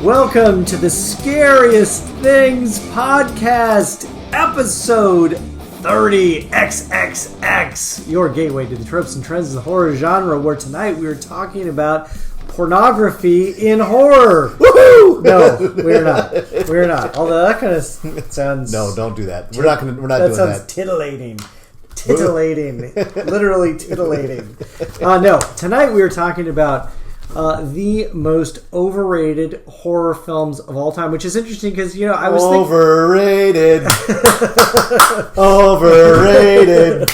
Welcome to the Scariest Things podcast, episode 30XXX, your gateway to the tropes and trends of the horror genre, where tonight we are talking about pornography in horror. Woohoo! No, we're not. We're not. Although that kind of sounds... No, don't do that. We're not doing that. That sounds titillating. Titillating. Literally titillating. No, tonight we are talking about the most overrated horror films of all time, which is interesting because, you know, I was overrated. Overrated.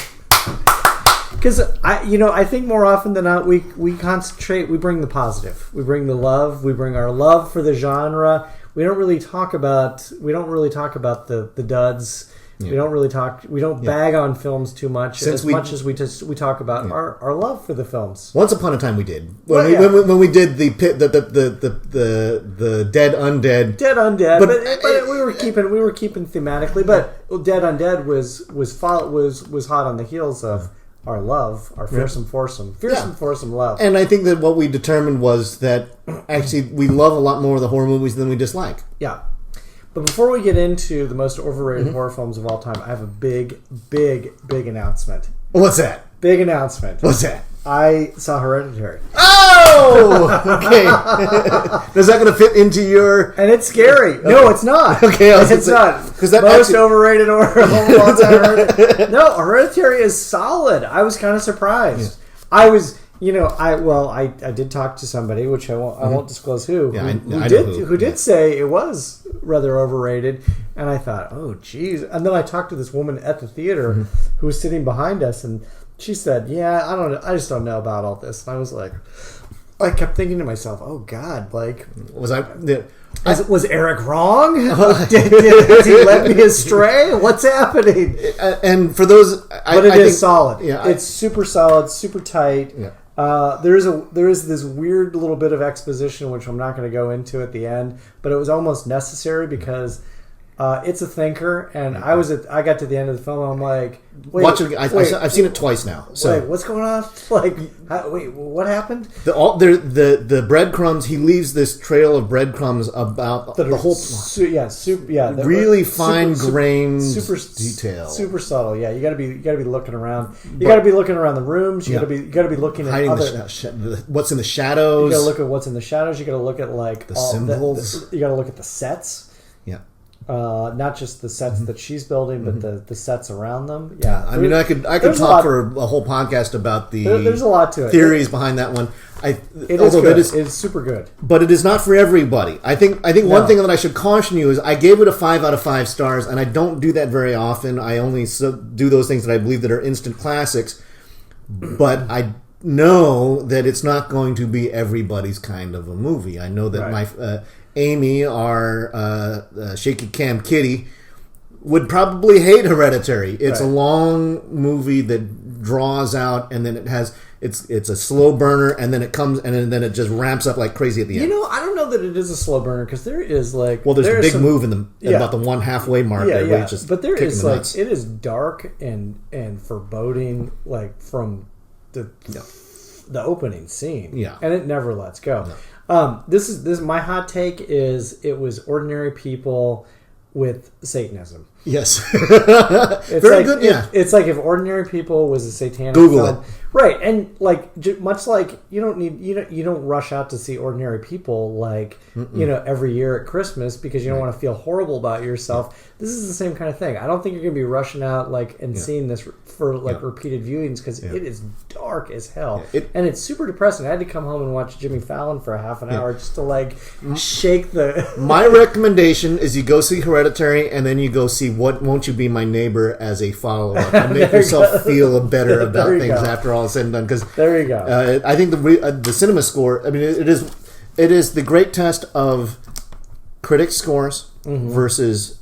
Because I think more often than not we concentrate, we bring the positive, we bring the love, we bring our love for the genre. We don't really talk about the duds. Yeah. We don't bag on films too much, much as we talk about our love for the films. Once upon a time we did. When we did the Dead Undead. Dead Undead, but we were keeping thematically, but Dead Undead was hot on the heels of our love, our fearsome foursome love. And I think that what we determined was that actually we love a lot more of the horror movies than we dislike. Yeah. But before we get into the most overrated horror films of all time, I have a big announcement. What's that? Big announcement. What's that? I saw Hereditary. Oh! Okay. Is that going to fit into your... And it's scary. Okay. No, it's not. Okay, it's not. Because that most overrated horror film of all time. No, Hereditary is solid. I was kind of surprised. Yeah. I was... I did talk to somebody, which I won't disclose who, who did say it was rather overrated, and I thought, oh, geez. And then I talked to this woman at the theater who was sitting behind us, and she said, yeah, I don't know, I just don't know about all this. And I was like, I kept thinking to myself, oh, God, like... Was Eric wrong? Did he let me astray? What's happening? And for those... But it is solid. Yeah, it's super solid, super tight. Yeah. There is this weird little bit of exposition, which I'm not going to go into at the end, but it was almost necessary because it's a thinker, and I got to the end of the film, and I'm like, I've seen it twice now. So wait, what's going on? Like, what happened? The breadcrumbs. He leaves this trail of breadcrumbs about the whole. Really fine-grained detail, super subtle. Yeah, you got to be looking around. You got to be looking around the rooms. You got to be looking at what's in the shadows. You got to look at what's in the shadows. You got to look at the symbols. You got to look at the sets. Yeah. Not just the sets that she's building, but the sets around them. Yeah, I mean, I could talk for a whole podcast about the there's a lot to it. Theories behind that one. It's super good, but it is not for everybody. I think one thing that I should caution you is I gave it a 5 out of 5 stars, and I don't do that very often. I only do those things that I believe that are instant classics, but I know that it's not going to be everybody's kind of a movie. I know that my Amy, our shaky cam kitty, would probably hate Hereditary. It's a long movie that draws out, and then it's a slow burner, and then it comes, and then it just ramps up like crazy at the end. I don't know that it is a slow burner because there is there's a big move in about the one halfway mark. Where it's just but there is it is dark and foreboding from the opening scene, and it never lets go. No. This is my hot take is it was ordinary people with Satanism. Yes. It's very good. It's like if Ordinary People was a satanic Google film. Right, and much like you don't rush out to see Ordinary People every year at Christmas because you don't want to feel horrible about yourself. This is the same kind of thing. I don't think you're going to be rushing out and seeing this for repeated viewings because it is dark as hell and it's super depressing. I had to come home and watch Jimmy Fallon for a half an hour just to shake the. My recommendation is you go see Hereditary and then you go see What Won't You Be My Neighbor as a follow-up and make yourself feel better about things after all is said and done. Because there you go. I think the cinema score. I mean, it is the great test of critic scores versus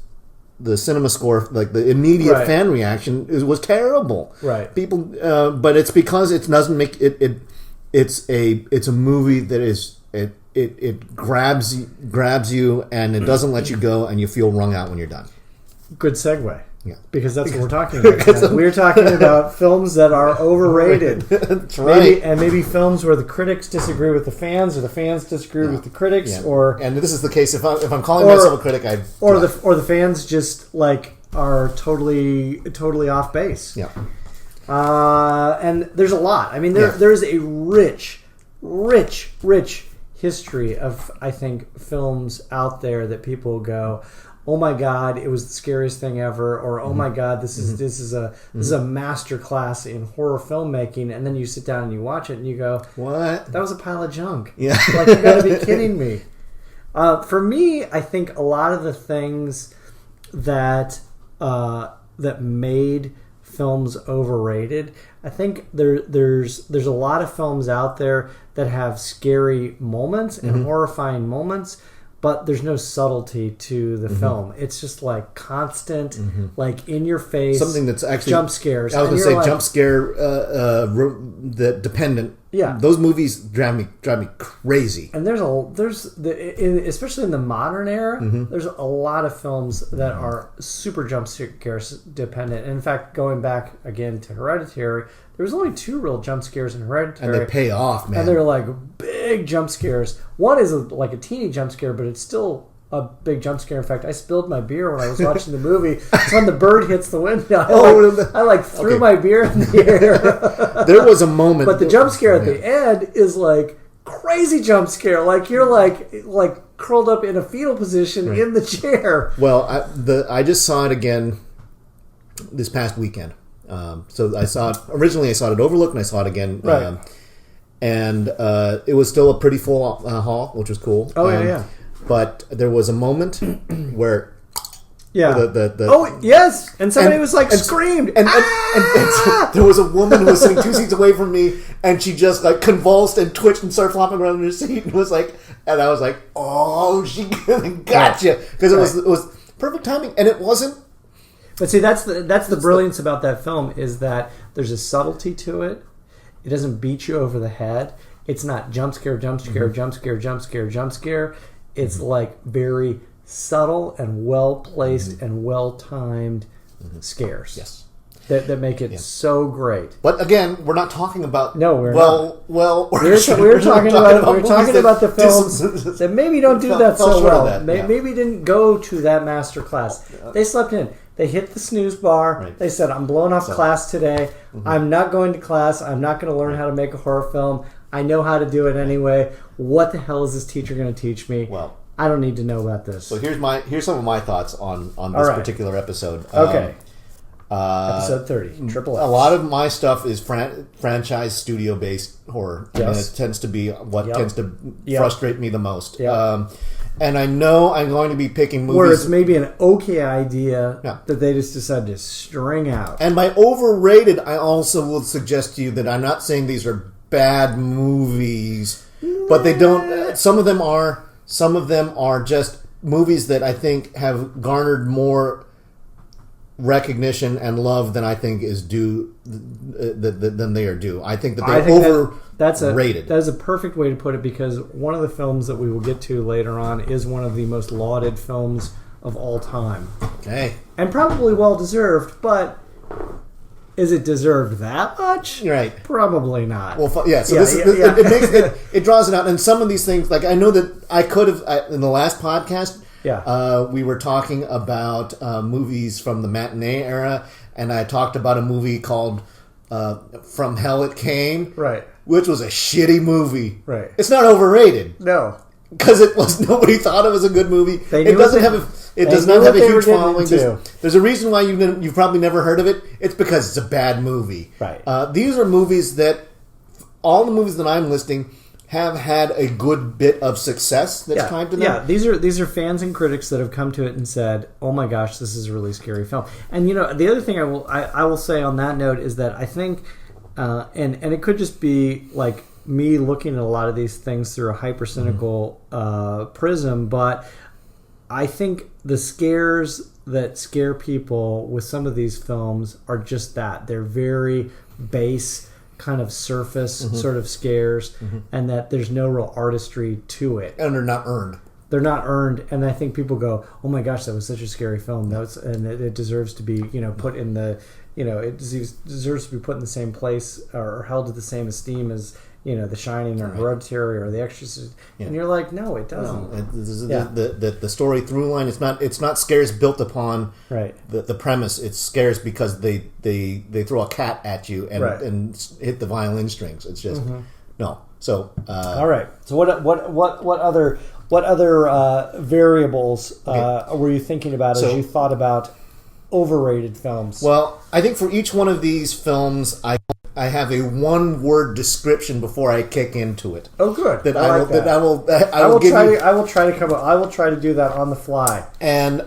the cinema score. Like the immediate fan reaction was terrible. Right. People, but it's because it doesn't make it. It's a movie that is it grabs you and it doesn't let you go and you feel wrung out when you're done. Good segue. Yeah. Because that's what we're talking about. We're talking about films that are overrated. That's right. Maybe films where the critics disagree with the fans, or the fans disagree with the critics, and this is the case if I'm calling myself a critic, the fans just are totally off base. Yeah. And there's a lot. I mean, there's a rich history of, I think, films out there that people go, oh my God, it was the scariest thing ever, or oh my God, this is a master class in horror filmmaking, and then you sit down and you watch it and you go, what? That was a pile of junk. Yeah. Like, you gotta be kidding me. For me, I think a lot of the things that made films overrated, I think there's a lot of films out there that have scary moments and horrifying moments, but there's no subtlety to the film. It's just like constant, like in your face, something that's actually jump scares. I was going to say jump scare, the dependent. Yeah, those movies drive me crazy. And especially in the modern era, there's a lot of films that are super jump scares dependent. And in fact, going back again to Hereditary, there was only 2 real jump scares in Hereditary, and they pay off, man. And they're like big jump scares. One is like a teeny jump scare, but it's still a big jump scare. In fact, I spilled my beer when I was watching the movie. It's when the bird hits the window. I threw my beer in the air. There was a moment, but the jump scare at the end is like crazy jump scare. Like you're like curled up in a fetal position in the chair. Well, I just saw it again this past weekend. So I saw it originally. I saw it at Overlook, and I saw it again. Right. And it was still a pretty full hall, which was cool. Oh yeah. But there was a moment where yes, and somebody was like screamed, and there was a woman who was sitting 2 seats away from me, and she just like convulsed and twitched and started flopping around in her seat, and was like, and I was like, oh, she gotcha, because it was perfect timing, and it wasn't. But see, that's the brilliance about that film, is that there's a subtlety to it. It doesn't beat you over the head. It's not jump scare, jump scare, jump scare, jump scare, jump scare. It's like very subtle and well placed and well timed scares. Yes, that make it so great. But again, we're not talking about we're talking about the films that maybe don't do that so well. Maybe didn't go to that master class. They slept in. They hit the snooze bar. Right. They said, I'm blowing off class today. I'm not going to class. I'm not going to learn how to make a horror film. I know how to do it anyway. What the hell is this teacher going to teach me? Well, I don't need to know about this. So here's some of my thoughts on this particular episode. Okay. Episode 30, Triple X. A lot of my stuff is franchise studio-based horror. Yes. I mean, it tends to be what tends to frustrate me the most. Yep. And I know I'm going to be picking movies where it's maybe an okay idea that they just decide to string out. And by overrated, I also will suggest to you that I'm not saying these are bad movies, but they don't. Some of them are just movies that I think have garnered more recognition and love than I think is due than they are due. I think that they're overrated. That is a perfect way to put it, because one of the films that we will get to later on is one of the most lauded films of all time. Okay. And probably well deserved, but is it deserved that much? Right. Probably not. Well, it makes it draws it out. And some of these things, like I know that I could have in the last podcast. We were talking about movies from the matinee era, and I talked about a movie called From Hell It Came, right? Which was a shitty movie. Right. It's not overrated. No. Because nobody thought it was a good movie. It does not have a huge following. There's a reason why you've probably never heard of it. It's because it's a bad movie. Right. These are movies that all the movies that I'm listing have had a good bit of success that's tied to them. Yeah, these are fans and critics that have come to it and said, "Oh my gosh, this is a really scary film." And the other thing I will say on that note is that I think, and it could just be like me looking at a lot of these things through a hyper-cynical prism, but I think the scares that scare people with some of these films are just that. They're very base, kind of surface sort of scares, and that there's no real artistry to it. And they're not earned. they're not earned, and I think people go, "Oh my gosh, that was such a scary film." And it deserves to be, put in the, it deserves to be put in the same place or held to the same esteem as, The Shining or Hereditary or The Exorcist. And you're like, no, it doesn't. The story through line. It's not scares built upon the premise. It's scares because they throw a cat at you and hit the violin strings. It's just no. So all right. So what other variables were you thinking about as you thought about overrated films? Well, I think for each one of these films, I have a one-word description before I kick into it. Oh, good. I will try to do that on the fly. And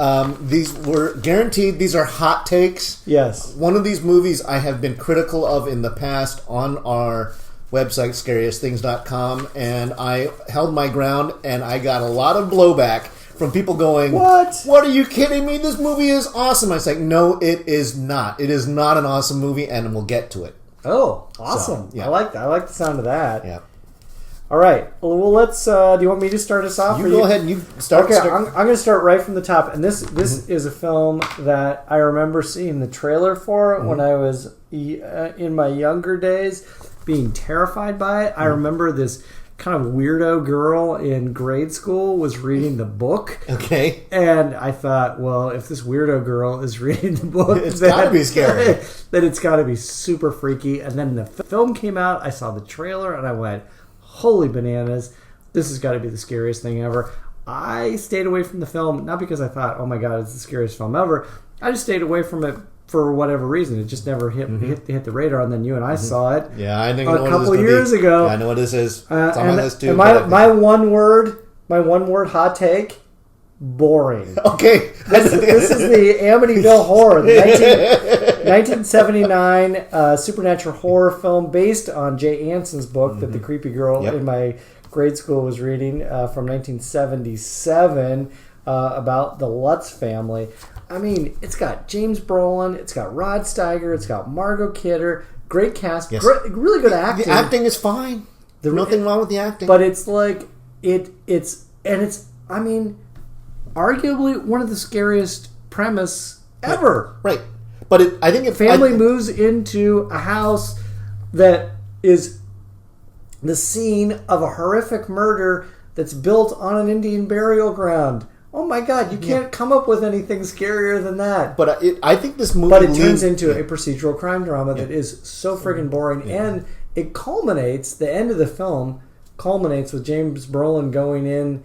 these were guaranteed. These are hot takes. Yes. One of these movies I have been critical of in the past on our website, scariestthings.com, and I held my ground, and I got a lot of blowback from people going, What are you kidding me? This movie is awesome. I was like, no, it is not. It is not an awesome movie, and we'll get to it. Oh, awesome. So, I like that. I like the sound of that. Yeah. All right. Well, let's... do you want me to start us off? You go ahead and you start. Okay, I'm going to start right from the top. And this is a film that I remember seeing the trailer for when I was in my younger days, being terrified by it. I remember this kind of weirdo girl in grade school was reading the book. Okay. And I thought, well, if this weirdo girl is reading the book, it's got to be scary. Then it's got to be super freaky. And then the film came out, I saw the trailer, and I went, holy bananas, this has got to be the scariest thing ever. I stayed away from the film, not because I thought, oh my God, it's the scariest film ever. I just stayed away from it for whatever reason. It just never hit the radar, and then you and I saw it. Yeah, I think a couple years ago. Yeah, I know what this is. It's on my list too. And my one word hot take: boring. Okay, this is the Amityville Horror, the 1979 supernatural horror film based on Jay Anson's book that the creepy girl in my grade school was reading from 1977 about the Lutz family. I mean, it's got James Brolin, it's got Rod Steiger, it's got Margot Kidder, great cast, really good acting. The acting is fine. There's nothing wrong with the acting. But it's like, it's I mean, arguably one of the scariest premise ever. Right. But I think family moves into a house that is the scene of a horrific murder that's built on an Indian burial ground. Oh my God! You can't come up with anything scarier than that. But I think this movie, turns into a procedural crime drama that is so friggin' boring, and it culminates. The end of the film culminates with James Brolin going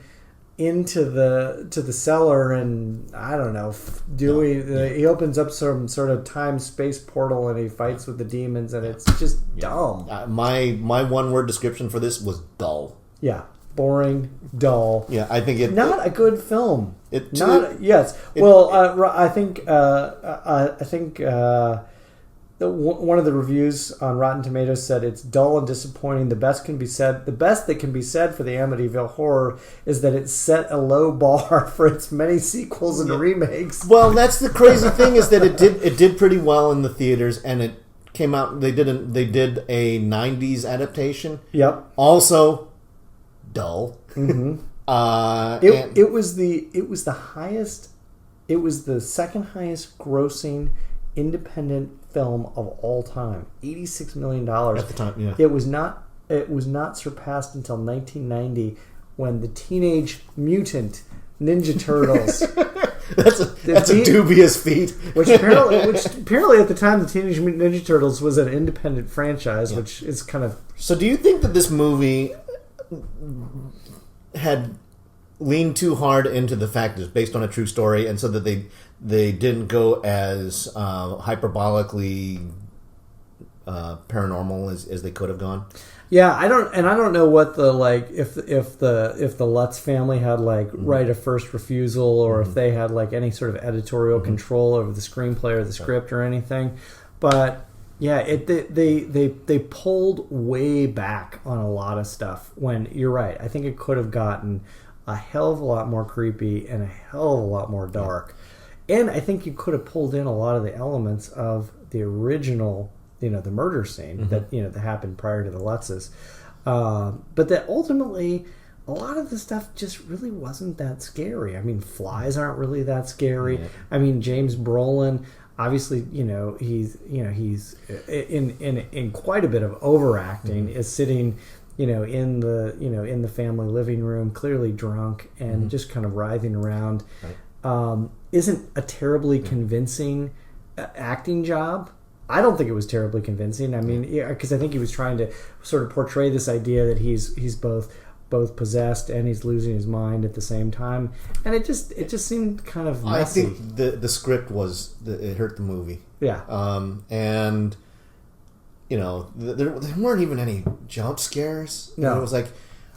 into the cellar, and I don't know, he opens up some sort of time space portal, and he fights with the demons, and it's just dumb. My one word description for this was dull. Yeah. Boring, dull. Yeah, I think not a good film. I think one of the reviews on Rotten Tomatoes said it's dull and disappointing. The best that can be said for the Amityville Horror is that it set a low bar for its many sequels and remakes. Well, that's the crazy thing is that it did pretty well in the theaters, and it came out. They did a 90s adaptation. Yep. Also dull. Mm-hmm. It was the second highest grossing independent film of all time. $86 million at the time. Yeah. It was not surpassed until 1990 when the Teenage Mutant Ninja Turtles. That's a dubious feat. Which apparently at the time the Teenage Mutant Ninja Turtles was an independent franchise, which is kind of. So do you think that this movie had leaned too hard into the fact that it's based on a true story, and so that they didn't go as hyperbolically paranormal as they could have gone? Yeah, I don't know what the if the Lutz family had right of first refusal, or if they had any sort of editorial control over the screenplay or the script or anything, but. Yeah, they pulled way back on a lot of stuff. When you're right, I think it could have gotten a hell of a lot more creepy and a hell of a lot more dark. And I think you could have pulled in a lot of the elements of the original, the murder scene that that happened prior to the Lutzes. But that ultimately, a lot of the stuff just really wasn't that scary. I mean, flies aren't really that scary. Yeah. I mean, James Brolin, obviously, he's in quite a bit of overacting. Is sitting, in the family living room, clearly drunk and just kind of writhing around. Right. Isn't a terribly convincing acting job. I don't think it was terribly convincing. I mean, because I think he was trying to sort of portray this idea that he's both possessed and he's losing his mind at the same time, and it just seemed kind of messy. I think the script it hurt the movie. Yeah. And there weren't even any jump scares. No. It was like,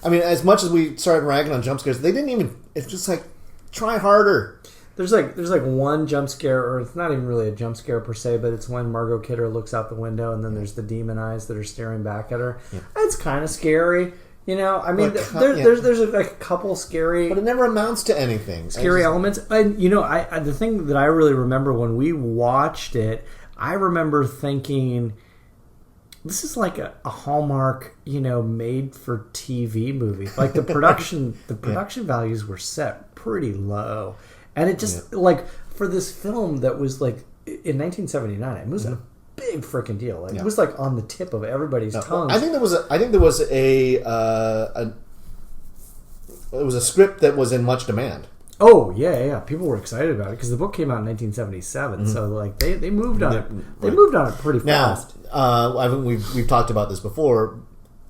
I mean, as much as we started ragging on jump scares, they didn't even. It's just like, try harder. There's like one jump scare, or it's not even really a jump scare per se, but it's when Margot Kidder looks out the window and then there's the demon eyes that are staring back at her. Yeah. It's kind of scary. I mean, there's a couple scary, but it never amounts to anything. Scary elements, and the thing that I really remember when we watched it, I remember thinking, this is like a Hallmark, made for TV movie. Like the production values were set pretty low, and it just like for this film that was like in 1979, it was a big freaking deal. Like, it was like on the tip of everybody's tongues. I think there was a script that was in much demand. Oh yeah. People were excited about it because the book came out in 1977. So like they moved on it. They moved on it pretty fast. Now, we've talked about this before.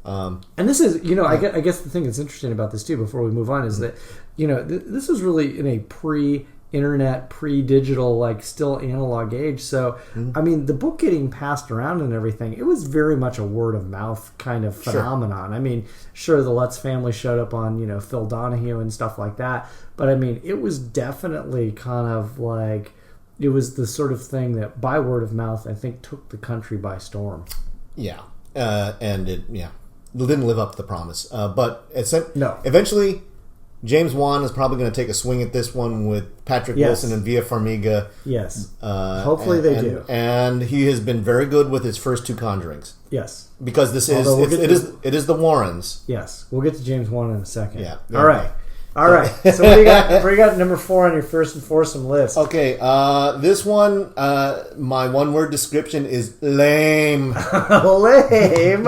And this is, I guess the thing that's interesting about this too, before we move on, is that this was really in a pre-internet, pre-digital, like still analog age. So, I mean, the book getting passed around and everything, it was very much a word of mouth kind of phenomenon. Sure. I mean, sure, the Lutz family showed up on, Phil Donahue and stuff like that. But I mean, it was definitely kind of like, it was the sort of thing that by word of mouth, I think took the country by storm. Yeah. And it didn't live up to the promise. But no. Eventually, James Wan is probably going to take a swing at this one with Patrick Wilson and Via Farmiga. Yes. Hopefully they do. And he has been very good with his first two Conjurings. Yes. Because it is the Warrens. Yes. We'll get to James Wan in a second. Yeah. All right. So what do you got number 4 on your first and foursome list? Okay. This one, my one-word description is lame. Lame.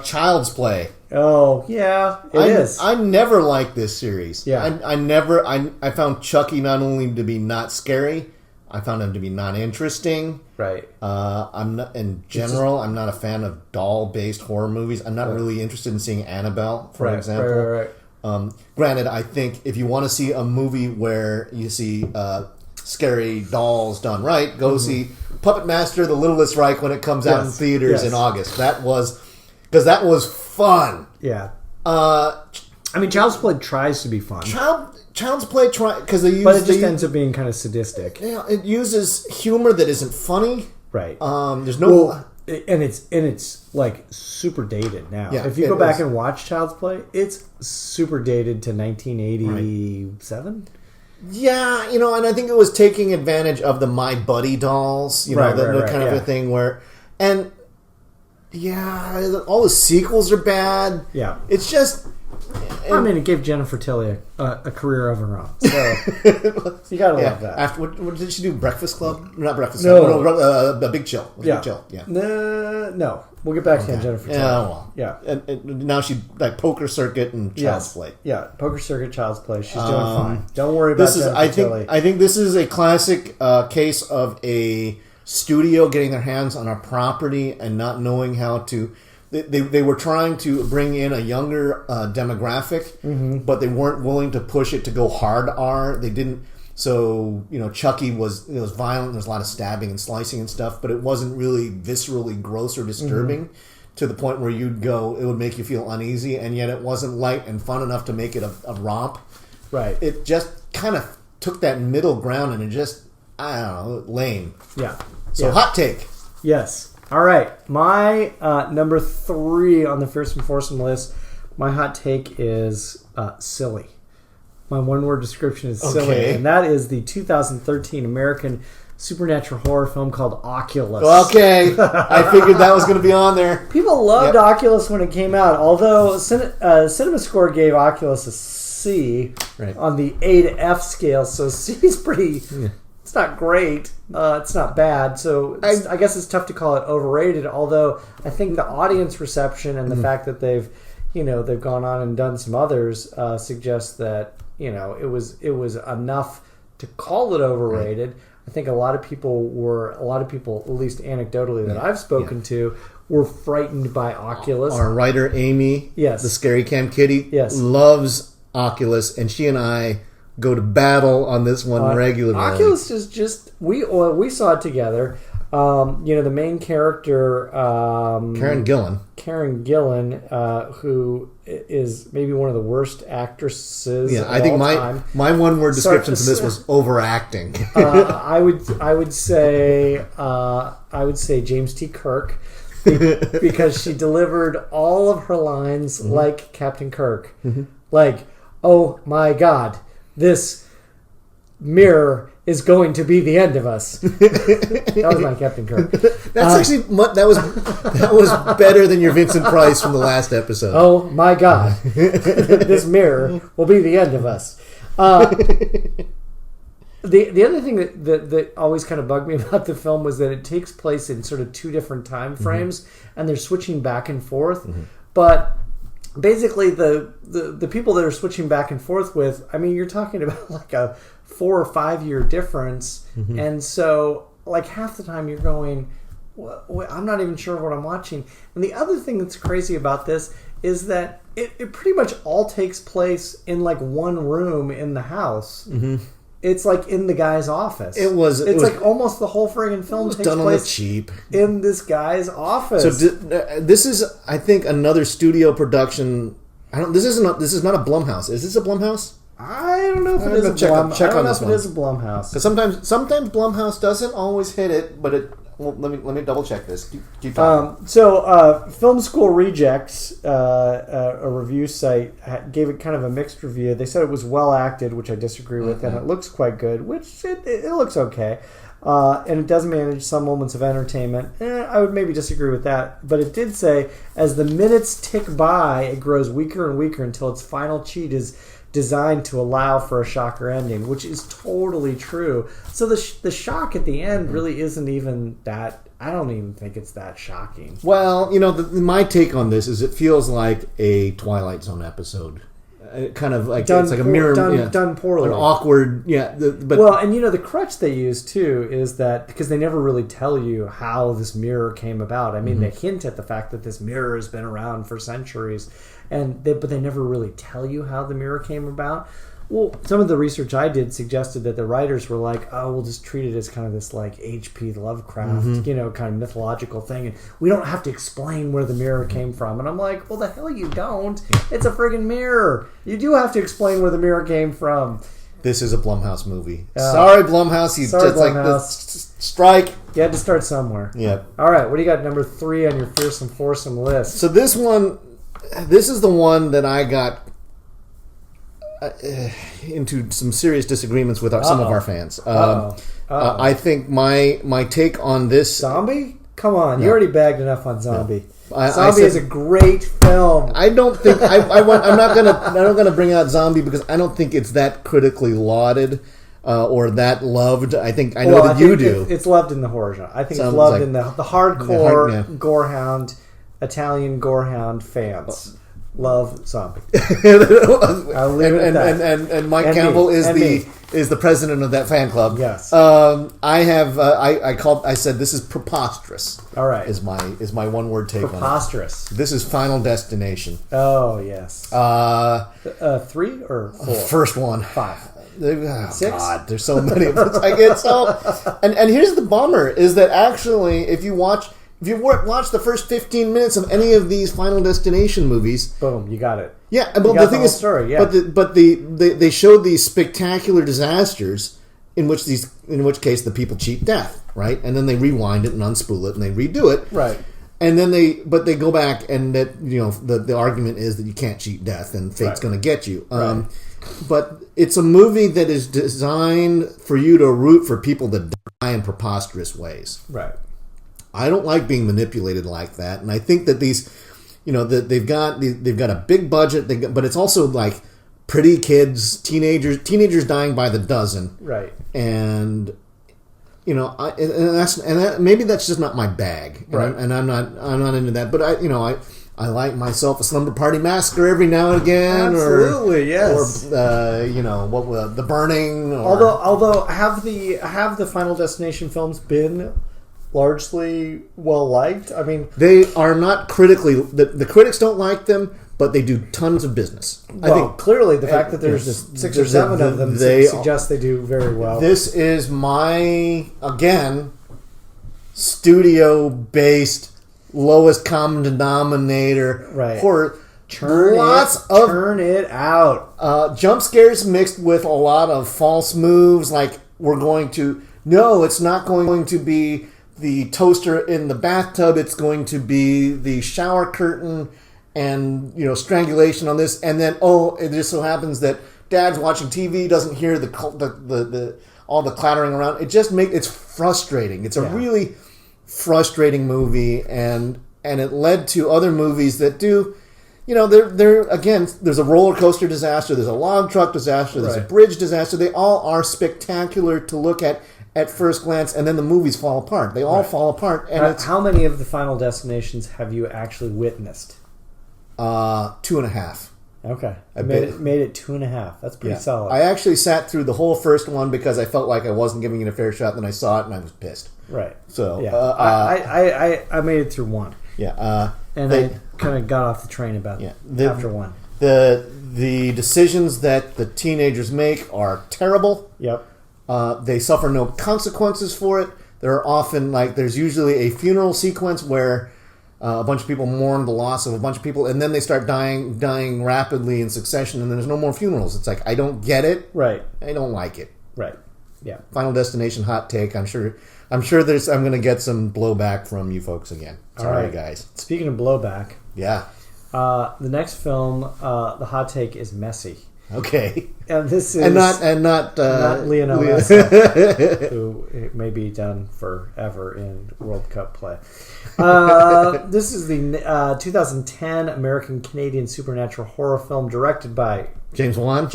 Child's Play. Oh, yeah, it is. I never liked this series. Yeah. I found Chucky not only to be not scary, I found him to be not interesting. Right. I'm not I'm not a fan of doll-based horror movies. I'm not really interested in seeing Annabelle, for example. Right. Granted, I think if you want to see a movie where you see scary dolls done right, go see Puppet Master: The Littlest Reich when it comes out in theaters in August. That was fun. Yeah. I mean, Child's Play tries to be fun. Child's Play because they use, but it just ends up being kind of sadistic. Yeah, it uses humor that isn't funny. Right. There's no. And it's like super dated now. Yeah, if you go back and watch Child's Play, it's super dated to 1987. Right. Yeah, and I think it was taking advantage of the My Buddy dolls, the kind of a thing where, and all the sequels are bad. Yeah, it's just. I mean, it gave Jennifer Tilly a career of her own. So you gotta love that. After what did she do? Breakfast Club? Not Breakfast Club. No, Big Chill. Big Chill. Yeah. No, we'll get back to Jennifer Tilly. Yeah, well. Yeah. And now she like Poker Circuit and Child's Play. Yeah, Poker Circuit, Child's Play. She's doing fine. Don't worry about Jennifer Tilly. I think this is a classic case of a studio getting their hands on a property and not knowing how to. They were trying to bring in a younger demographic, but they weren't willing to push it to go hard R. They didn't. So Chucky was violent. There's a lot of stabbing and slicing and stuff, but it wasn't really viscerally gross or disturbing to the point where you'd go. It would make you feel uneasy, and yet it wasn't light and fun enough to make it a romp. Right. It just kind of took that middle ground, and it just lame. Yeah. So hot take. Yes. All right, my number 3 on the first and foursome list, my hot take is silly. My one-word description is silly, and that is the 2013 American supernatural horror film called Oculus. Okay, I figured that was going to be on there. People loved Oculus when it came out, although CinemaScore gave Oculus a C on the A to F scale, so C is pretty... Yeah. It's not great. It's not bad. So I guess it's tough to call it overrated, although I think the audience reception and the fact that they've gone on and done some others suggests that, it was enough to call it overrated. Right. I think a lot of people, at least anecdotally that I've spoken to, were frightened by Oculus. Our writer Amy, the Scary Cam Kitty, loves Oculus, and she and I go to battle on this one regularly. Oculus is just we saw it together. The main character, Karen Gillan, who is maybe one of the worst actresses. Yeah, I think my one word description for this was overacting. I would say James T. Kirk, because she delivered all of her lines like Captain Kirk, like, "Oh my God, this mirror is going to be the end of us." That was my Captain Kirk. That's actually that was better than your Vincent Price from the last episode. Oh my God, this mirror will be the end of us. The other thing that always kind of bugged me about the film was that it takes place in sort of two different time frames, and they're switching back and forth. But basically, the people that are switching back and forth with, I mean, you're talking about like a 4 or 5 year difference, and so like half the time you're going, I'm not even sure what I'm watching. And the other thing that's crazy about this is that it pretty much all takes place in like one room in the house. It's like in the guy's office. It's like almost the whole friggin' film takes done place on the cheap in this guy's office. So this is, I think, another studio production. This is not a Blumhouse. Is this a Blumhouse? I don't know if it is a Blumhouse. Check on this one. It is a Blumhouse. Because sometimes Blumhouse doesn't always hit it, but it. Well, let me double check this. Keep talking. Film School Rejects, a review site, gave it kind of a mixed review. They said it was well acted, which I disagree with, and it looks quite good, which it looks okay. And it does manage some moments of entertainment. I would maybe disagree with that, but it did say, as the minutes tick by, it grows weaker and weaker until its final cheat is designed to allow for a shocker ending, which is totally true. So the shock at the end really isn't even that. I don't even think it's that shocking. Well, my take on this is it feels like a Twilight Zone episode. Kind of like it's like a mirror done poorly, an awkward, the crutch they use too is that because they never really tell you how this mirror came about. I mean, they hint at the fact that this mirror has been around for centuries, but they never really tell you how the mirror came about. Well, some of the research I did suggested that the writers were like, "Oh, we'll just treat it as kind of this like H.P. Lovecraft, kind of mythological thing, and we don't have to explain where the mirror came from." And I'm like, "Well, the hell you don't! It's a friggin' mirror. You do have to explain where the mirror came from." This is a Blumhouse movie. Sorry, Blumhouse. Blumhouse. Strike. You had to start somewhere. Yeah. All right. What do you got? Number 3 on your fearsome foursome list. So this is the one that I got into some serious disagreements with some of our fans. I think my take on this Zombie? Come on, you already bagged enough on Zombie. Zombie is a great film. I don't think I'm not gonna bring out Zombie because I don't think it's that critically lauded or that loved. I know that you do. It's loved in the horror genre. I think it's loved in the hardcore gorehound Italian gorehound fans. Love Zombie. I'll leave it at that. And Mike Campbell is the president of that fan club. Yes. I said this is preposterous. All right. Is my one word take on it. Preposterous. This is Final Destination. Oh yes. 3 or 4? First one. 5. Oh, 6? God, there's so many of them. I get so. And here's the bummer: is that actually, if you watch the first 15 minutes of any of these Final Destination movies, boom, you got it. Yeah, but the thing is, story, yeah. but they showed these spectacular disasters in which case the people cheat death, right? And then they rewind it and unspool it and they redo it, right? And then they go back and that the argument is that you can't cheat death and fate's going to get you. Right. But it's a movie that is designed for you to root for people that die. in preposterous ways. Right. I don't like being manipulated like that, and I think that these, that they've got a big budget, but it's also like pretty kids, teenagers dying by the dozen, right? And maybe that's just not my bag, right? And I'm not into that, but I like myself a Slumber Party Massacre every now and again. Absolutely, yes. Or The Burning. Although have the Final Destination films been largely well liked? I mean, they are not critically. The critics don't like them, but they do tons of business. Well, I think clearly the fact that there's 6 or 7 of them suggests they do very well. This is my studio-based lowest common denominator horror. Turn it out. Jump scares mixed with a lot of false moves, like it's not going to be the toaster in the bathtub, it's going to be the shower curtain and strangulation on this, and then it just so happens that Dad's watching TV, doesn't hear the all the clattering around. It's frustrating. It's a really frustrating movie, and it led to other movies that do, there's a roller coaster disaster, there's a log truck disaster, there's a bridge disaster. They all are spectacular to look at first glance, and then the movies fall apart. They all fall apart. And how many of the Final Destinations have you actually witnessed? 2.5. Okay, made it 2.5. That's pretty solid. I actually sat through the whole first one because I felt like I wasn't giving it a fair shot. Then I saw it and I was pissed. Right. So I made it through 1. Yeah. I kind of got off the train after 1. The decisions that the teenagers make are terrible. Yep. They suffer no consequences for it. There are often there's usually a funeral sequence where a bunch of people mourn the loss of a bunch of people, and then they start dying rapidly in succession, and there's no more funerals. It's like, I don't get it. Right. I don't like it. Right. Yeah. Final Destination hot take. I'm sure I'm going to get some blowback from you folks again. Sorry, guys. Speaking of blowback. Yeah. The next film, the hot take is messy. Okay. And this is not Lionel Messi, who may be done forever in World Cup play. This is the 2010 American-Canadian supernatural horror film directed by James Wan.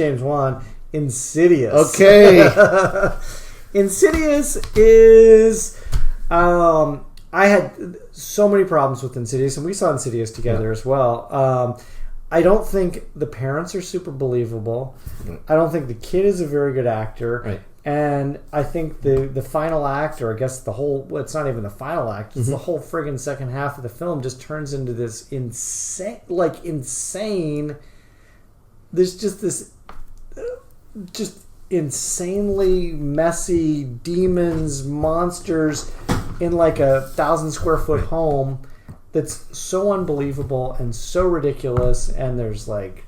Insidious. Okay. Insidious is... I had so many problems with Insidious, and we saw Insidious together as well. I don't think the parents are super believable. Right. I don't think the kid is a very good actor. Right. And I think the final act, or I guess it's not even the final act, it's the whole friggin' second half of the film just turns into this insane, there's just this insanely messy demons, monsters in like a 1,000 square foot home that's so unbelievable and so ridiculous, and there's like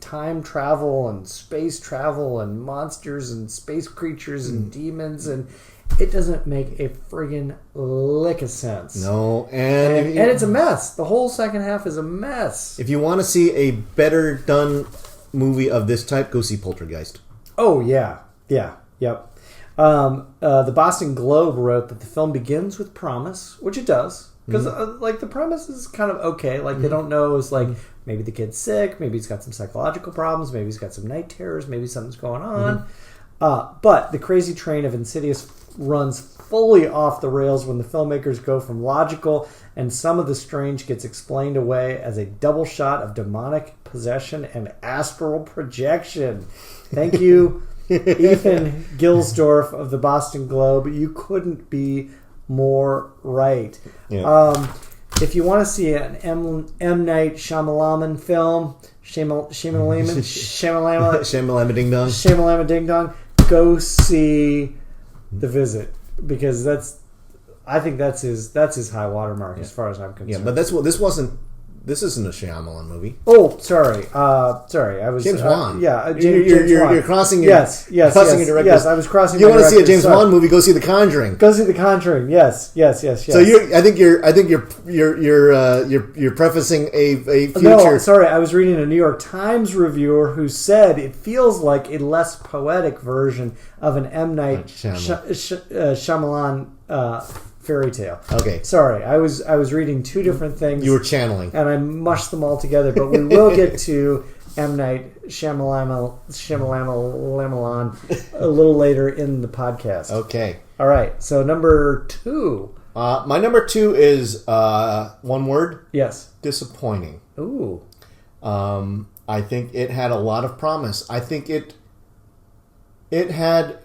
time travel and space travel and monsters and space creatures and demons, and it doesn't make a friggin' lick of sense. No, and it's a mess. The whole second half is a mess. If you want to see a better done movie of this type, go see Poltergeist. Oh yeah, yep. The Boston Globe wrote that the film begins with promise, which it does. Because the premise is kind of okay. They don't know. It's like maybe the kid's sick. Maybe he's got some psychological problems. Maybe he's got some night terrors. Maybe something's going on. But the crazy train of Insidious runs fully off the rails when the filmmakers go from logical and some of the strange gets explained away as a double shot of demonic possession and astral projection. Thank you, Ethan Gilsdorf of the Boston Globe. You couldn't be more right. Yeah. If you want to see an M. Night Shyamalan film, Shyamalama Ding Dong, go see The Visit, because I think that's his high watermark as far as I'm concerned. Yeah, but this wasn't This isn't a Shyamalan movie. Oh, sorry. I was James Wan. James Wan. You're crossing your crossing your director. Yes, I was crossing. You want to see a James Wan movie? Go see The Conjuring. Go see The Conjuring. Yes. So I think you're prefacing a future. No, sorry. I was reading a New York Times reviewer who said it feels like a less poetic version of an M. Night Shyamalan fairy tale. Okay. Sorry, I was reading two different things. You were channeling. And I mushed them all together, but we will get to M. Night Shyamalan a little later in the podcast. Okay. All right, so number 2. My number 2 is one word. Yes. Disappointing. Ooh. I think it had a lot of promise. I think it had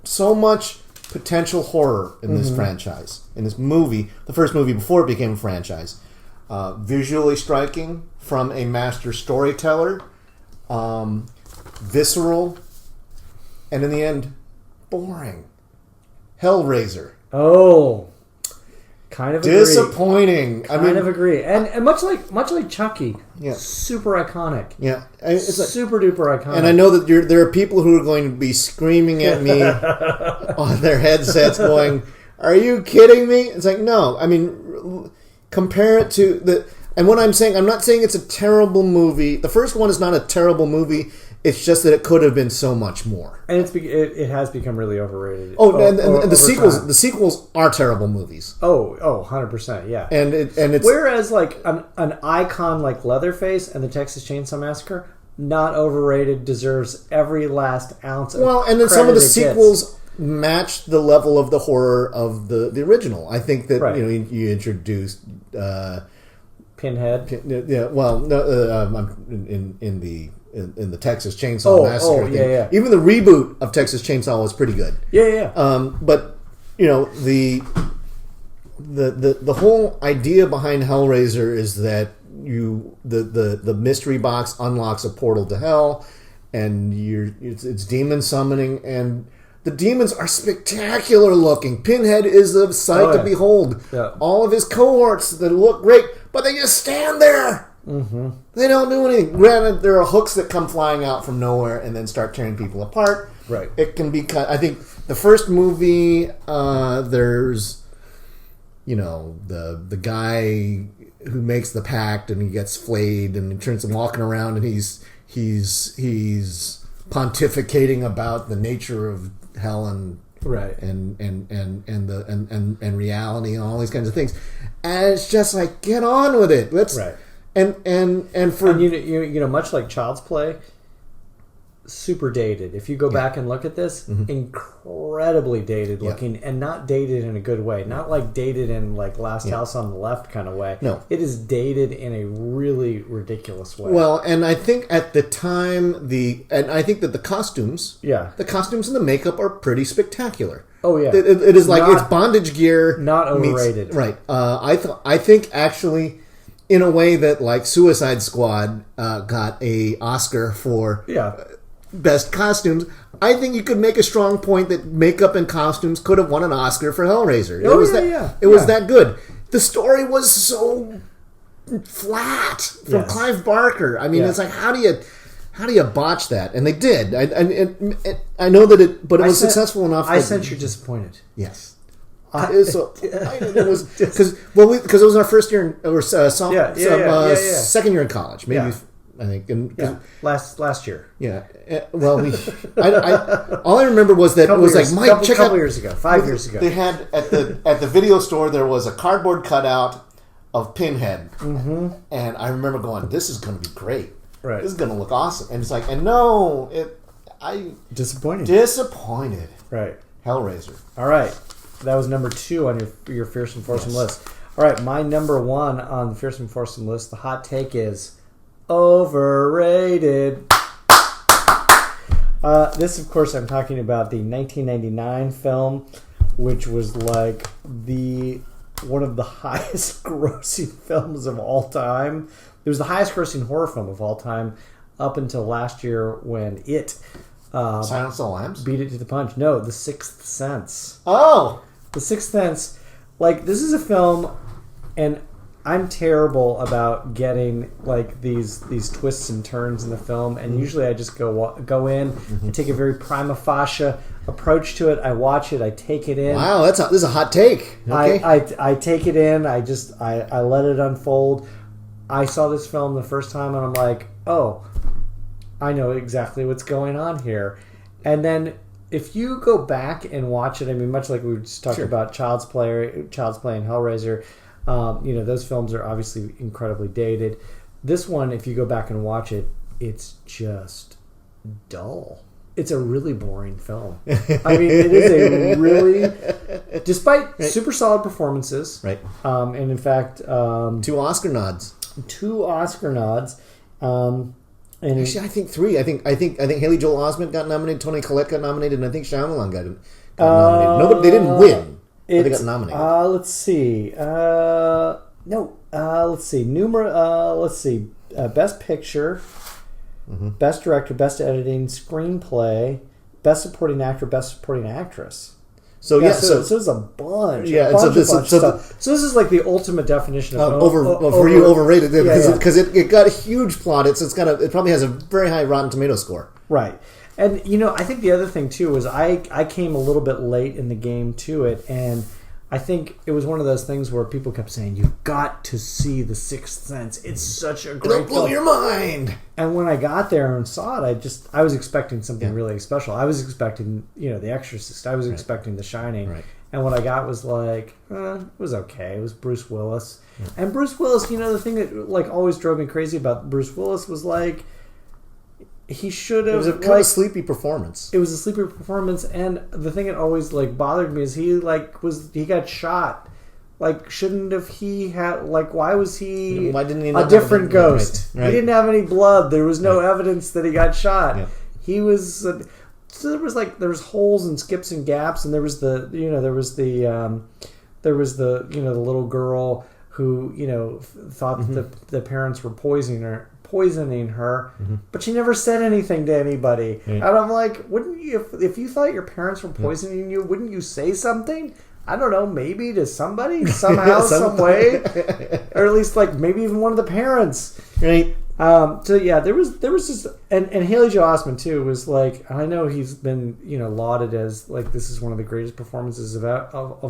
so much potential horror in this franchise, in this movie, the first movie before it became a franchise. Visually striking from a master storyteller, visceral, and in the end, boring. Hellraiser. Oh, kind of disappointing. Kind of agree, and much like Chucky, yeah, super iconic. Yeah, it's super duper iconic. And I know that there are people who are going to be screaming at me on their headsets, going, "Are you kidding me?" It's like, no. I mean, compare it to the. And what I'm saying, I'm not saying it's a terrible movie. The first one is not a terrible movie. It's just that it could have been so much more. And it has become really overrated. Oh, and the sequels are terrible movies. Oh, 100%, yeah. And it's whereas like an icon like Leatherface and the Texas Chainsaw Massacre, not overrated, deserves every last ounce of and then some of the sequels match the level of the horror of the original. I think that you introduced Pinhead. Yeah, well, no, in the Texas Chainsaw Massacre thing. Yeah. Even the reboot of Texas Chainsaw was pretty good. Yeah. But the whole idea behind Hellraiser is that the mystery box unlocks a portal to hell, and it's demon summoning, and the demons are spectacular looking. Pinhead is a sight to behold. Yeah. All of his cohorts that look great, but they just stand there. Mm-hmm. They don't do anything. Granted, there are hooks that come flying out from nowhere and then start tearing people apart. Right. It can be. I think the first movie, there's, the guy who makes the pact and he gets flayed and he turns him walking around and he's pontificating about the nature of hell and right and reality and all these kinds of things, and it's just like, get on with it. Let's right. And much like Child's Play, super dated. If you go back and look at this, incredibly dated looking, and not dated in a good way. Not like dated in like Last House on the Left kind of way. No, it is dated in a really ridiculous way. Well, and I think at the time I think that the costumes and the makeup are pretty spectacular. Oh yeah, it is like it's bondage gear, not overrated. Right. I think actually, in a way that like Suicide Squad got a Oscar for best costumes, I think you could make a strong point that makeup and costumes could have won an Oscar for Hellraiser. It was that good. The story was so flat from Clive Barker. I mean, it's like, how do you botch that? And they did. I know that it was successful enough. I sense you're disappointed. Yes. Because it was our first year second year in college, maybe. I think last year. Yeah. Well, all I remember was that it was like, Mike, check out 5 years ago. They had at the video store, there was a cardboard cutout of Pinhead, and I remember going, "This is going to be great. Right. This is going to look awesome." And it's like, disappointed. Right. Hellraiser. All right. That was number 2 on your Fearsome Foursome list. All right, my number 1 on the Fearsome Foursome list, the hot take is overrated. This, of course, I'm talking about the 1999 film, which was like one of the highest grossing films of all time. It was the highest grossing horror film of all time up until last year when it Silence of the Lambs beat it to the punch. No, The Sixth Sense. Oh, The Sixth Sense. Like, this is a film, and I'm terrible about getting like these twists and turns in the film, and usually I just go in and take a very prima facie approach to it. I watch it, I take it in. Wow, this is a hot take. Okay. I take it in. I let it unfold. I saw this film the first time, and I'm like, oh, I know exactly what's going on here. And then if you go back and watch it, I mean, much like we just talked about Child's Play and Hellraiser. Those films are obviously incredibly dated. This one, if you go back and watch it, it's just dull. It's a really boring film. I mean, it is a really, despite super solid performances, right? And in fact, 2 Oscar nods. And actually, I think 3. I think Haley Joel Osment got nominated, Toni Collette got nominated, and I think Shyamalan got nominated. No, but they didn't win. But they got nominated. Let's see. Let's see. Best Picture, Best Director, Best Editing, Screenplay, Best Supporting Actor, Best Supporting Actress. So there's a bunch. Yeah, so this is like the ultimate definition of overrated because it got a huge plot. It probably has a very high Rotten Tomatoes score. Right. And, I think the other thing, too, was I came a little bit late in the game to it, and I think it was one of those things where people kept saying, you've got to see The Sixth Sense. It's such a great film. It'll blow your mind. And when I got there and saw it, I was expecting something really special. I was expecting, The Exorcist. I was expecting The Shining. Right. And what I got was like, it was okay. It was Bruce Willis. Yeah. And Bruce Willis, the thing that always drove me crazy about Bruce Willis was like, he should have. It was a kind of sleepy performance. It was a sleepy performance, and the thing that always bothered me is he got shot. Shouldn't have he had why was he? Why didn't he? A different ghost. Right. He didn't have any blood. There was no evidence that he got shot. Yeah. He was. So there was holes and skips and gaps, and there was the little girl who thought that the parents were poisoning her, but she never said anything to anybody. Yeah. And I'm like, wouldn't you, if you thought your parents were poisoning you, wouldn't you say something? I don't know, maybe to somebody, somehow, some way, or at least maybe even one of the parents, right? There was just and Haley Joel Osment too was I know he's been lauded as this is one of the greatest performances of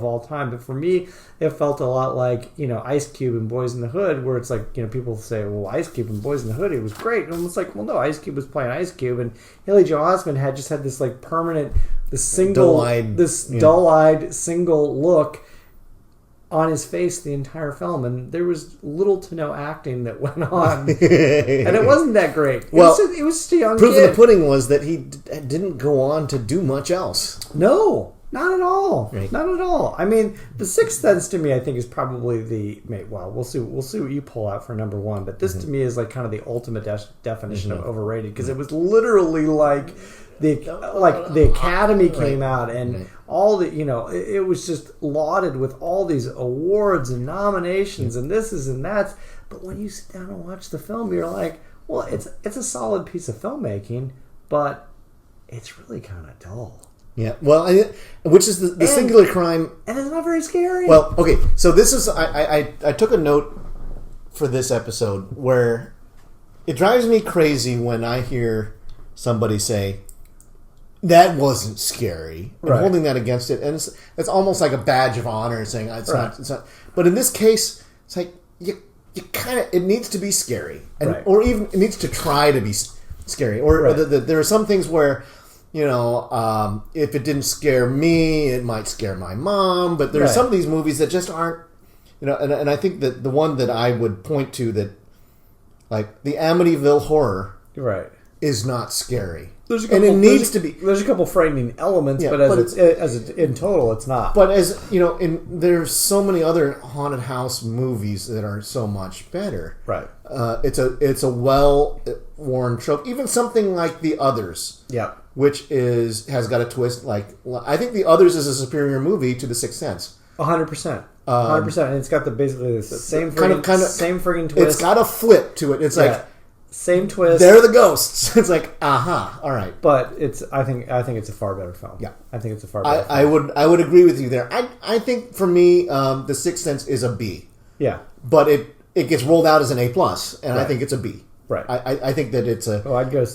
all time, but for me it felt a lot like Ice Cube in Boys in the Hood, where it's people say, well, Ice Cube in Boys in the Hood, it was great, and it's well, no, Ice Cube was playing Ice Cube, and Haley Joel Osment had this permanent dull-eyed single look on his face the entire film, and there was little to no acting that went on, and it wasn't that great. It was just a young proof kid. Of the pudding was that he didn't go on to do much else. No, not at all. Right. Not at all. I mean, The Sixth Sense to me, I think, is probably we'll see what you pull out for number one, but this to me is kind of the ultimate definition of overrated, because it was literally the Academy came out, and all the it was just lauded with all these awards and nominations and this is and that's. But when you sit down and watch the film, you're like, well, it's a solid piece of filmmaking, but it's really kind of dull. Yeah, well, which is the singular crime, and it's not very scary. Well, okay, so this is I took a note for this episode where it drives me crazy when I hear somebody say, that wasn't scary, and holding that against it, and it's almost like a badge of honor, saying it's not. But in this case, it's you kind of, it needs to be scary, or even it needs to try to be scary. Or there are some things where if it didn't scare me, it might scare my mom. But there are some of these movies that just aren't, and I think that the one that I would point to that, the Amityville Horror, is not scary. It needs to be. There's a couple frightening elements, but in total, it's not. But there's so many other haunted house movies that are so much better. Right. It's a well-worn trope. Even something like The Others. Yeah. Which has got a twist. I think The Others is a superior movie to The Sixth Sense. 100%. 100%. And it's got basically the same friggin' twist. It's got a flip to it. It's same twist. They're the ghosts. It's all right. But I think it's a far better film. Yeah, I think it's a far better film. I would agree with you there. I think for me, The Sixth Sense is a B. Yeah. But it gets rolled out as an A+, and I think it's a B. Right. I think that it's a. Oh, I'm going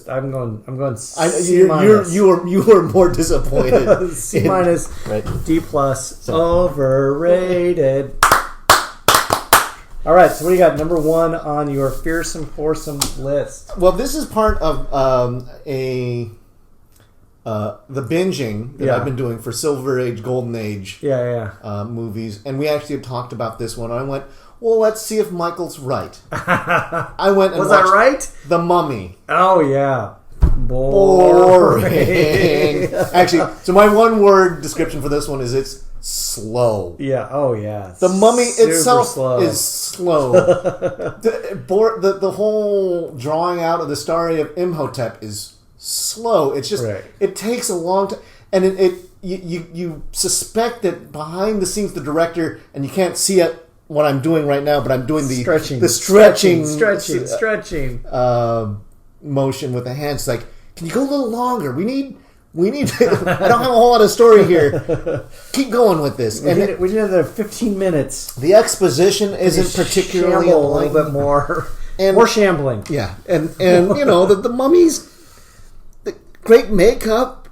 C minus. You were more disappointed. C minus. Right. D plus. Overrated. All right. So what do you got? Number 1 on your fearsome foursome list. Well, this is part of the binging that I've been doing for Silver Age, Golden Age. Movies, and we actually talked about this one. And I went, well, let's see if Michael's right. I went and was I right? The Mummy. Oh yeah, boring. Actually, so my one-word description for this one is it's slow. Yeah. Oh yeah. The Mummy itself is slow. The whole drawing out of the story of Imhotep is slow. It's just it takes a long time, and you suspect that behind the scenes the director, and you can't see it. What I'm doing right now, but I'm doing the stretching motion with the hands. It's like, can you go a little longer? We need. I don't have a whole lot of story here. Keep going with this. We need another 15 minutes. The exposition isn't particularly a little bit more, and more shambling. Yeah, and the Mummy's great makeup.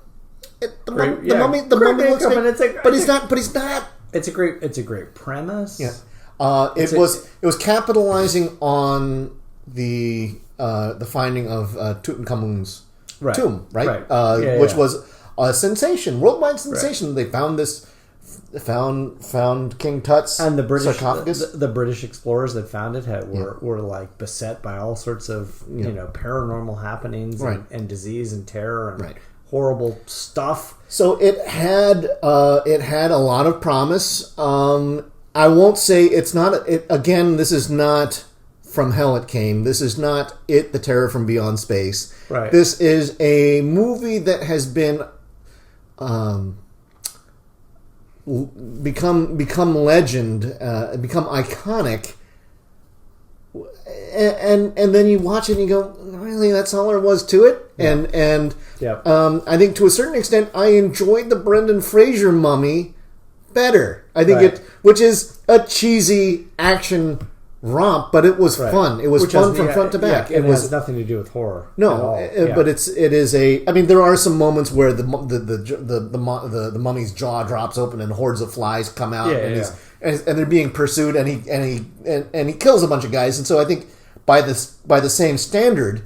The mummy looks great, but he's not. It's a great premise. Yeah. It was capitalizing on the finding of Tutankhamun's tomb, right? Which was a sensation, worldwide sensation. They found found King Tut's and the British sarcophagus. The British explorers that found it were like beset by all sorts of paranormal happenings and disease and terror and horrible stuff. So it had a lot of promise. I won't say it's not. Again, this is not From Hell It Came. This is not It, the Terror from Beyond Space. Right. This is a movie that has been become legend, become iconic. And then you watch it and you go, really, that's all there was to it? Yeah. And I think to a certain extent I enjoyed the Brendan Fraser Mummy better. I think which is a cheesy action romp, but it was fun. It was fun from front to back. It has nothing to do with horror. No, but it is a. I mean, there are some moments where the mummy's jaw drops open and hordes of flies come out, and they're being pursued, and he kills a bunch of guys. And so I think by the same standard,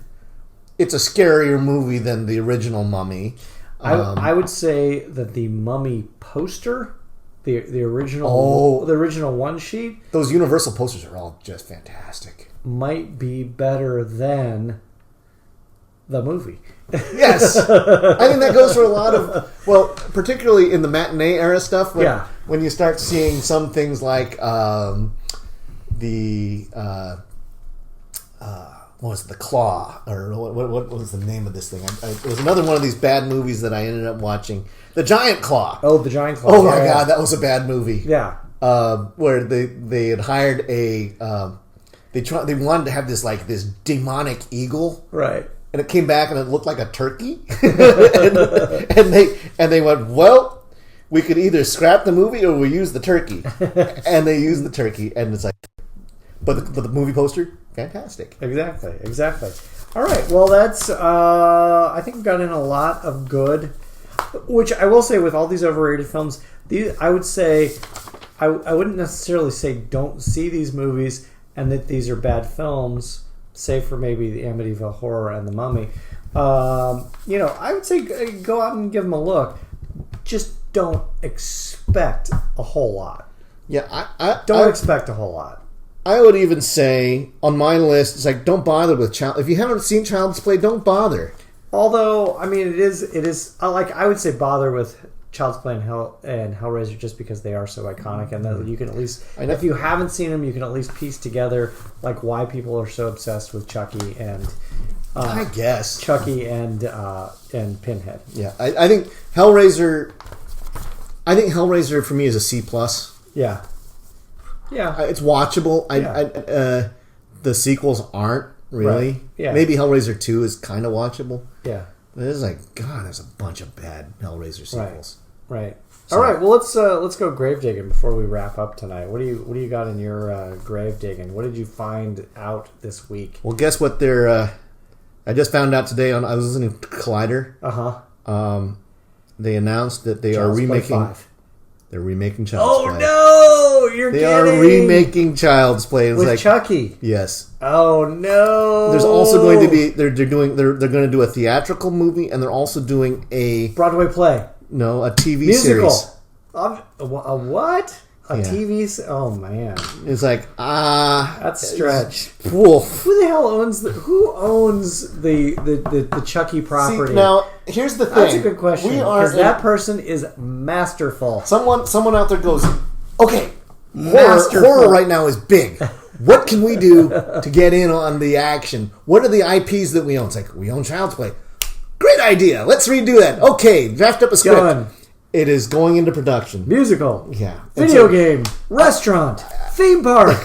it's a scarier movie than the original Mummy. I would say that the Mummy poster. The original one sheet. Those Universal posters are all just fantastic. Might be better than the movie. Yes, I think that goes for a lot of particularly in the matinee era stuff. When you start seeing some things like what was it, The Claw, or what was the name of this thing? It was another one of these bad movies that I ended up watching. The Giant Claw. Oh, The Giant Claw. Oh my God, that was a bad movie. Yeah. Where they had hired they wanted to have this demonic eagle. Right. And it came back and it looked like a turkey. and they went, well, we could either scrap the movie or we use the turkey. And they used the turkey, and it's like, but the movie poster, fantastic. Exactly. All right. Well, that's I think we've got in a lot of good. Which I will say with all these overrated films, I would say I wouldn't necessarily say don't see these movies and that these are bad films, save for maybe the Amityville Horror and the Mummy. I would say go out and give them a look. Just don't expect a whole lot. Yeah, don't expect a whole lot. I would even say on my list, it's like don't bother with child. If you haven't seen Child's Play, don't bother. Although, I mean, it is like I would say bother with Child's Play and Hellraiser just because they are so iconic, and that you can at least, if you haven't seen them, you can at least piece together like why people are so obsessed with Chucky and I guess Chucky and Pinhead. Yeah, I think Hellraiser. I think Hellraiser for me is a C+. Yeah, it's watchable. The sequels aren't. Really? Right. Yeah. Maybe Hellraiser 2 is kind of watchable. Yeah. But it's like, God, there's a bunch of bad Hellraiser sequels. Right. All right, well let's go grave digging before we wrap up tonight. What do you got in your grave digging? What did you find out this week? Well, guess what? I just found out today. I was listening to Collider. They announced that they are remaking. They're remaking Child's Play. Oh no! You're they kidding! They are remaking Child's Play. It's with Chucky. Yes. Oh no! There's also going to be they're going to do a theatrical movie, and they're also doing a Broadway play. No, a TV musical. series. A what? TV? Oh man! It's like that's a stretch. Wolf. Who the hell owns the Chucky property? See, now here's the thing. That's a good question. Because that person is masterful. Someone out there goes, okay, horror right now is big. What can we do to get in on the action? What are the IPs that we own? It's like, we own Child's Play. Great idea. Let's redo that. Okay, draft up a script. Done. It is going into production. Musical. Yeah. Video game. Restaurant. Theme park.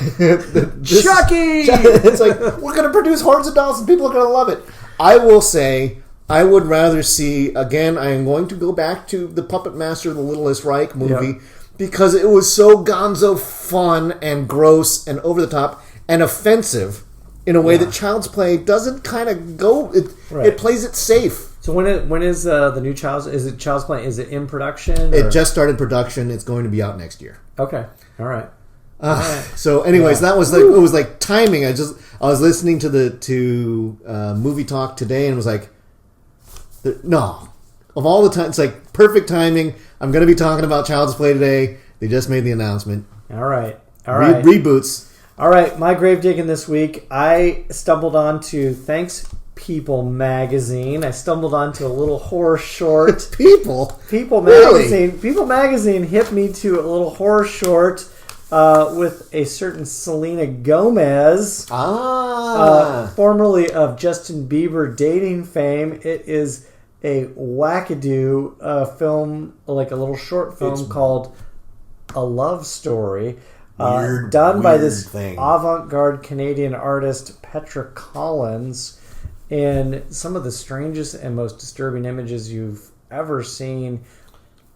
Chucky. It's like, we're going to produce hordes of dolls and people are going to love it. I will say, I would rather see, again, I am going to go back to the Puppet Master, the Littlest Reich movie, because it was so gonzo fun and gross and over the top and offensive in a way that Child's Play doesn't kind of go. It plays it safe. So when is the new Child's? Is it Child's Play? Is it in production? It just started production. It's going to be out next year. Okay, all right. So, anyways, that was like it was like timing. I was listening to Movie Talk today and was like, no, of all the time, it's like perfect timing. I'm going to be talking about Child's Play today. They just made the announcement. All right. Reboots. All right, my grave digging this week. I stumbled onto Thanks People magazine. I stumbled onto a little horror short. People magazine. Really? People magazine hit me to a little horror short with a certain Selena Gomez, formerly of Justin Bieber dating fame. It is a wackadoo film, like a little short film called A Love Story. Done by this avant-garde Canadian artist Petra Collins, and some of the strangest and most disturbing images you've ever seen.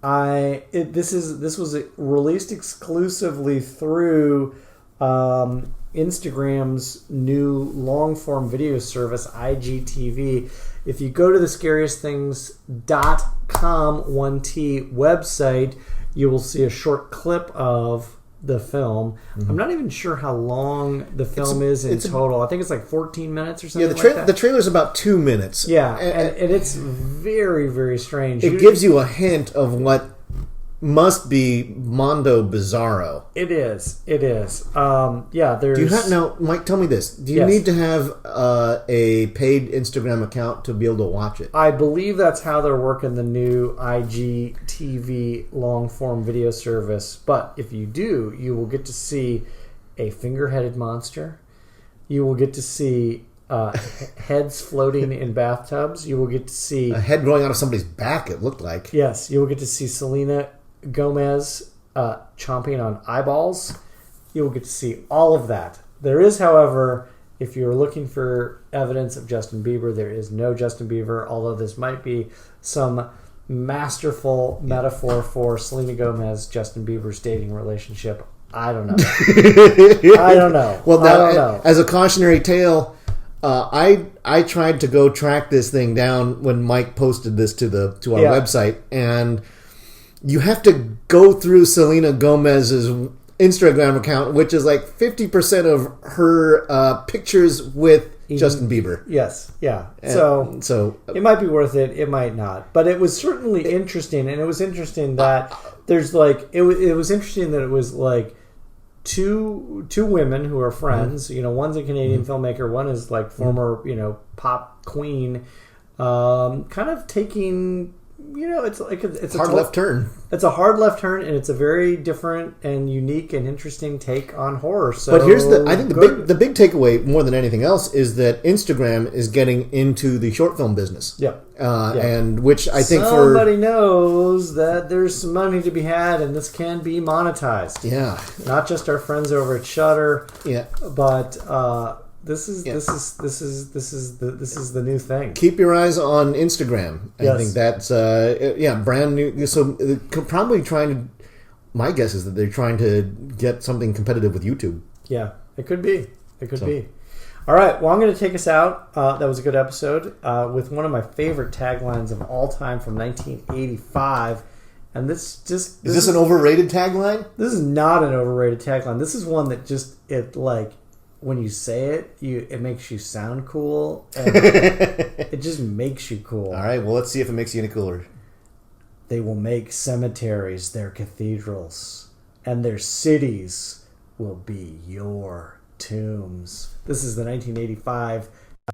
This was released exclusively through Instagram's new long-form video service, IGTV. If you go to the scariestthings.com 1T website, you will see a short clip of the film. Mm-hmm. I'm not even sure how long the film is in total. I think it's like 14 minutes or something like that. The trailer's about 2 minutes. Yeah, and it's very, very strange. It gives you a hint of what must be Mondo Bizarro. It is. There's... Do you have... Now, Mike, tell me this. Do you need to have a paid Instagram account to be able to watch it? I believe that's how they're working the new IGTV long-form video service. But if you do, you will get to see a finger-headed monster. You will get to see heads floating in bathtubs. You will get to see... a head growing out of somebody's back, it looked like. Yes, you will get to see Selena Gomez chomping on eyeballs. You will get to see all of that. There is, however, if you're looking for evidence of Justin Bieber, there is no Justin Bieber, although this might be some masterful metaphor for Selena Gomez, Justin Bieber's dating relationship. I don't know. I don't know. Well, now, as a cautionary tale, I tried to go track this thing down when Mike posted this to our website, and you have to go through Selena Gomez's Instagram account, which is like 50% of her pictures with Justin Bieber. Yes, yeah. So it might be worth it. It might not. But it was certainly interesting, and it was interesting that there's like it was interesting that it was like two women who are friends. Mm-hmm. One's a Canadian filmmaker. One is like former pop queen. Kind of taking. It's like it's a hard left turn. It's a hard left turn, and it's a very different and unique and interesting take on horror. So, but here's the big takeaway more than anything else is that Instagram is getting into the short film business. Yeah, and which I think somebody knows that there's some money to be had, and this can be monetized. Yeah, not just our friends over at Shudder. Yeah, but This is the new thing. Keep your eyes on Instagram. Yes. I think that's brand new. So probably trying to. My guess is that they're trying to get something competitive with YouTube. Yeah, it could be. It could be. All right. Well, I'm going to take us out. That was a good episode with one of my favorite taglines of all time from 1985. And is this an overrated tagline? This is not an overrated tagline. This is one that when you say it, it makes you sound cool. And it just makes you cool. All right. Well, let's see if it makes you any cooler. They will make cemeteries their cathedrals, and their cities will be your tombs. This is the 1985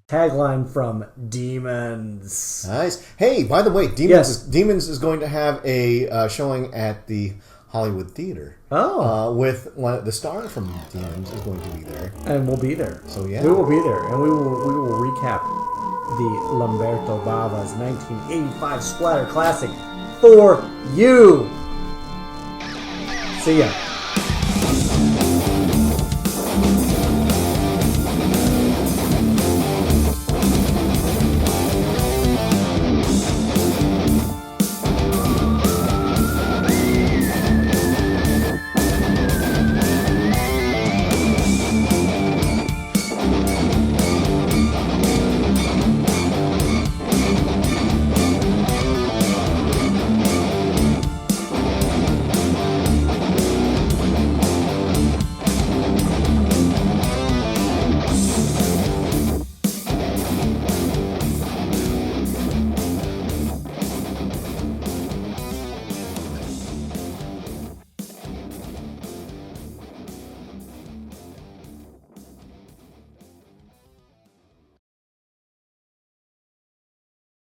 tagline from Demons. Nice. Hey, by the way, Demons is going to have a showing at the Hollywood Theater. Oh. With the star from Demons is going to be there. And we'll be there. So, yeah. We will be there, and we will recap the Lamberto Bava's 1985 splatter classic for you. See ya.